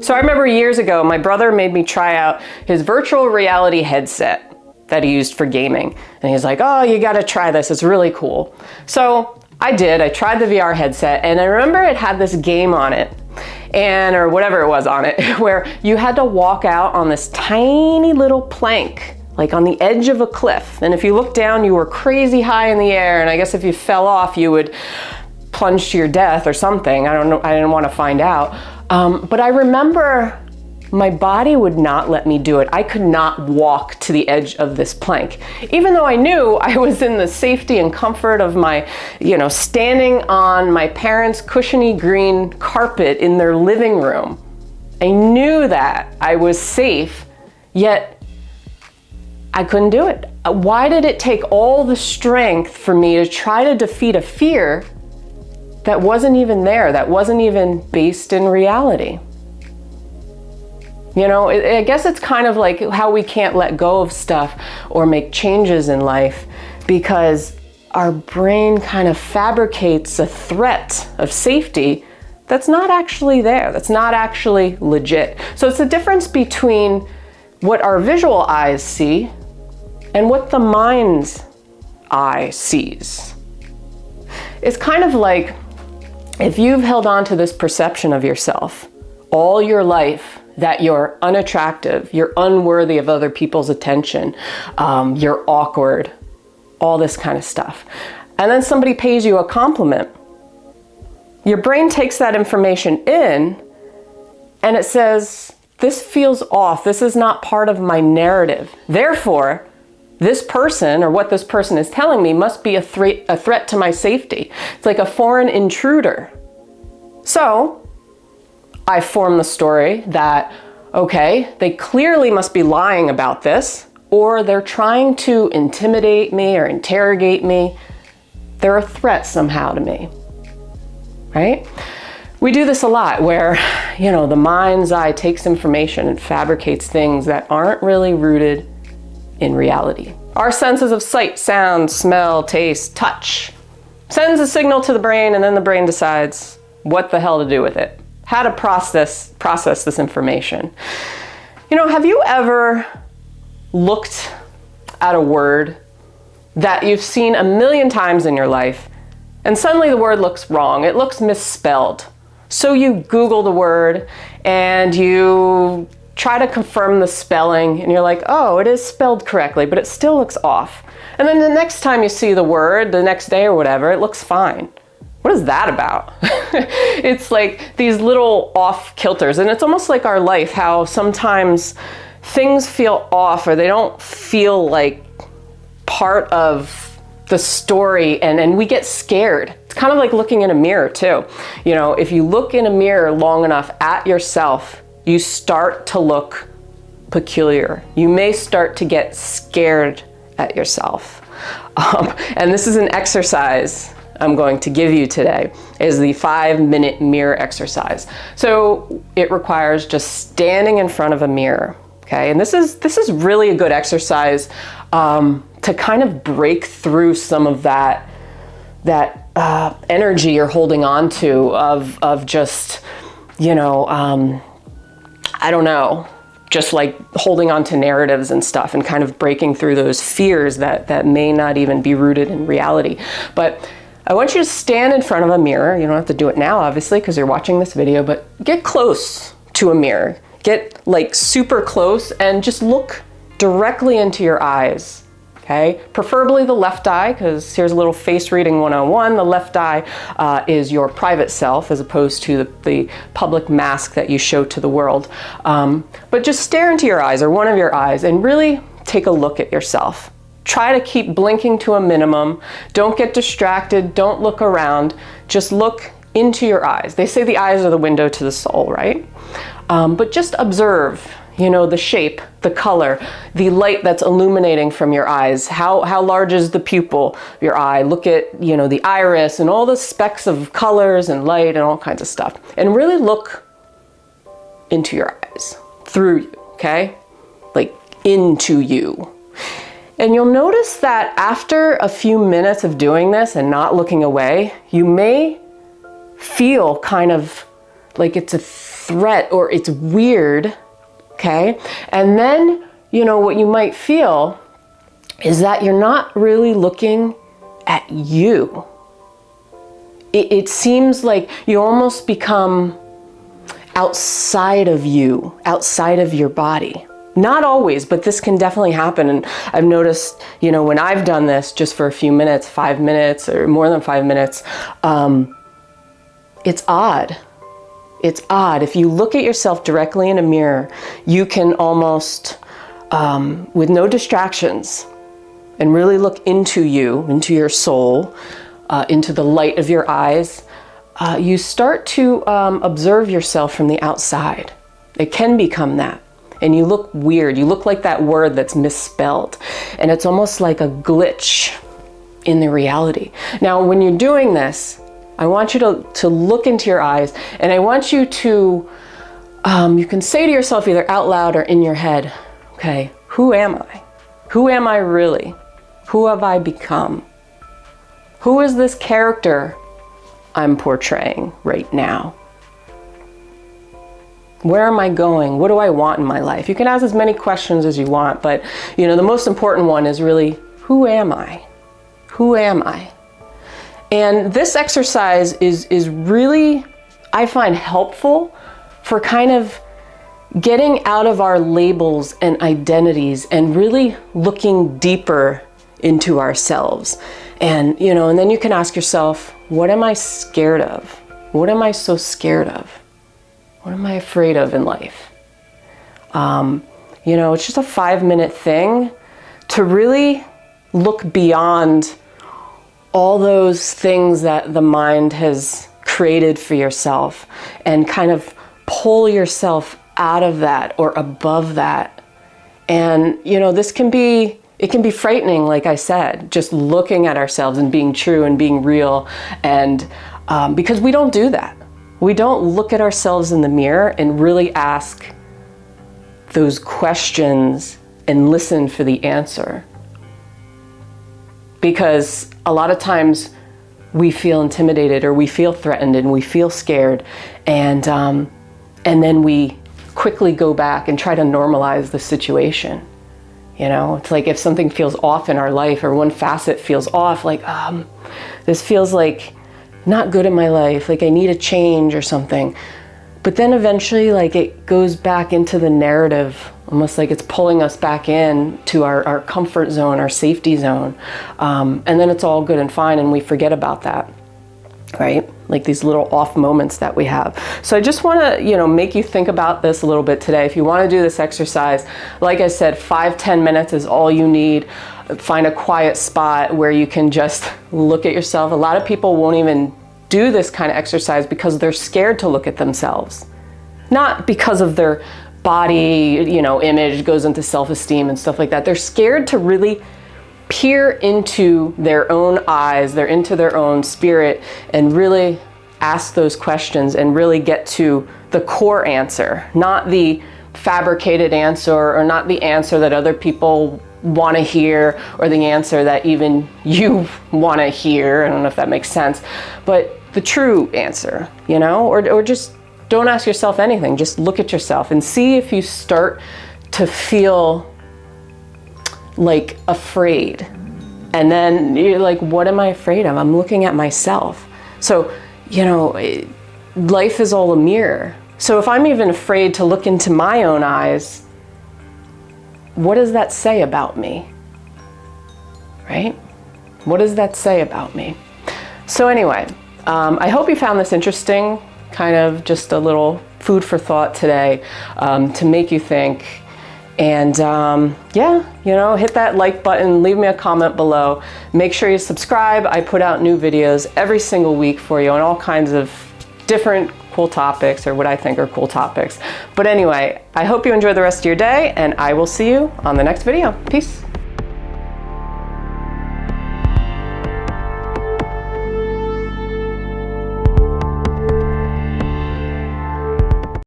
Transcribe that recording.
So I remember years ago, my brother made me try out his virtual reality headset that he used for gaming. And he's like, oh, you gotta try this, it's really cool. So I did, I tried the VR headset, and I remember it had this game on it, or whatever it was on it, where you had to walk out on this tiny little plank, like on the edge of a cliff. And if you looked down, you were crazy high in the air, and I guess if you fell off, you would plunge to your death or something. I don't know, I didn't want to find out. But I remember my body would not let me do it. I could not walk to the edge of this plank. Even though I knew I was in the safety and comfort of my, standing on my parents' cushiony green carpet in their living room. I knew that I was safe, yet I couldn't do it. Why did it take all the strength for me to try to defeat a fear that wasn't even there, that wasn't even based in reality? I guess it's kind of like how we can't let go of stuff or make changes in life because our brain kind of fabricates a threat of safety that's not actually there, that's not actually legit. So it's the difference between what our visual eyes see and what the mind's eye sees. It's kind of like if you've held on to this perception of yourself all your life, that you're unattractive, you're unworthy of other people's attention, you're awkward, all this kind of stuff. And then somebody pays you a compliment. Your brain takes that information in and it says, this feels off, this is not part of my narrative. Therefore, this person or what this person is telling me must be a threat to my safety. It's like a foreign intruder. So I form the story that, okay, they clearly must be lying about this, or they're trying to intimidate me or interrogate me. They're a threat somehow to me, right? We do this a lot where, the mind's eye takes information and fabricates things that aren't really rooted in reality. Our senses of sight, sound, smell, taste, touch sends a signal to the brain, and then the brain decides what the hell to do with it. How to process this information. Have you ever looked at a word that you've seen a million times in your life, and suddenly the word looks wrong, it looks misspelled. So you Google the word and you try to confirm the spelling, and you're like, oh, it is spelled correctly, but it still looks off. And then the next time you see the word, the next day or whatever, it looks fine. What is that about? It's like these little off kilters, and it's almost like our life, how sometimes things feel off or they don't feel like part of the story, and we get scared. It's kind of like looking in a mirror too. If you look in a mirror long enough at yourself, you start to look peculiar. You may start to get scared at yourself. And this is an exercise I'm going to give you today, is the 5-minute mirror exercise. So it requires just standing in front of a mirror, okay? And this is really a good exercise to kind of break through some of that energy you're holding on to of just, I don't know, just like holding on to narratives and stuff and kind of breaking through those fears that may not even be rooted in reality. But I want you to stand in front of a mirror. You don't have to do it now, obviously, because you're watching this video, but get close to a mirror. Get like super close and just look directly into your eyes, okay? Preferably the left eye, because here's a little face reading 101. The left eye is your private self as opposed to the public mask that you show to the world. But just stare into your eyes or one of your eyes and really take a look at yourself. Try to keep blinking to a minimum. Don't get distracted. Don't look around. Just look into your eyes. They say the eyes are the window to the soul, right? But just observe, the shape, the color, the light that's illuminating from your eyes. How large is the pupil of your eye? Look at, the iris and all the specks of colors and light and all kinds of stuff. And really look into your eyes, through you, okay? Like into you. And you'll notice that after a few minutes of doing this and not looking away, you may feel kind of like it's a threat or it's weird, okay? And then, what you might feel is that you're not really looking at you. It seems like you almost become outside of you, outside of your body. Not always, but this can definitely happen. And I've noticed, when I've done this just for a few minutes, 5 minutes or more than 5 minutes, it's odd. It's odd. If you look at yourself directly in a mirror, you can almost, with no distractions, and really look into you, into your soul, into the light of your eyes, you start to observe yourself from the outside. It can become that. And you look weird. You look like that word that's misspelled. And it's almost like a glitch in the reality. Now, when you're doing this, I want you to look into your eyes, and I want you to, you can say to yourself either out loud or in your head, okay, who am I? Who am I really? Who have I become? Who is this character I'm portraying right now? Where am I going? What do I want in my life? You can ask as many questions as you want, but the most important one is really, who am I? Who am I? And this exercise is really, I find, helpful for kind of getting out of our labels and identities and really looking deeper into ourselves. And, and then you can ask yourself, what am I scared of? What am I so scared of? What am I afraid of in life? It's just a 5-minute thing to really look beyond all those things that the mind has created for yourself and kind of pull yourself out of that or above that. And, it can be frightening, like I said, just looking at ourselves and being true and being real. And because we don't do that. We don't look at ourselves in the mirror and really ask those questions and listen for the answer. Because a lot of times we feel intimidated or we feel threatened and we feel scared, and then we quickly go back and try to normalize the situation. It's like if something feels off in our life or one facet feels off, like this feels like not good in my life, like I need a change or something. But then eventually, like, it goes back into the narrative, almost like it's pulling us back in to our comfort zone, our safety zone. And then it's all good and fine and we forget about that, right? Like these little off moments that we have. So I just want to, make you think about this a little bit today. If you want to do this exercise, like I said, 5-10 minutes is all you need. Find a quiet spot where you can just look at yourself. A lot of people won't even do this kind of exercise because they're scared to look at themselves. Not because of their body, image goes into self-esteem and stuff like that. They're scared to really peer into their own eyes, into their own spirit, and really ask those questions and really get to the core answer, not the fabricated answer or not the answer that other people want to hear or the answer that even you want to hear. I don't know if that makes sense, but the true answer, or just don't ask yourself anything. Just look at yourself and see if you start to feel like afraid. And then you're like, what am I afraid of? I'm looking at myself. So, life is all a mirror. So if I'm even afraid to look into my own eyes, what does that say about me? Right? What does that say about me? So anyway, I hope you found this interesting, kind of just a little food for thought today, to make you think. And hit that like button, leave me a comment below. Make sure you subscribe. I put out new videos every single week for you on all kinds of different cool topics, or what I think are cool topics. But anyway, I hope you enjoy the rest of your day, and I will see you on the next video. Peace.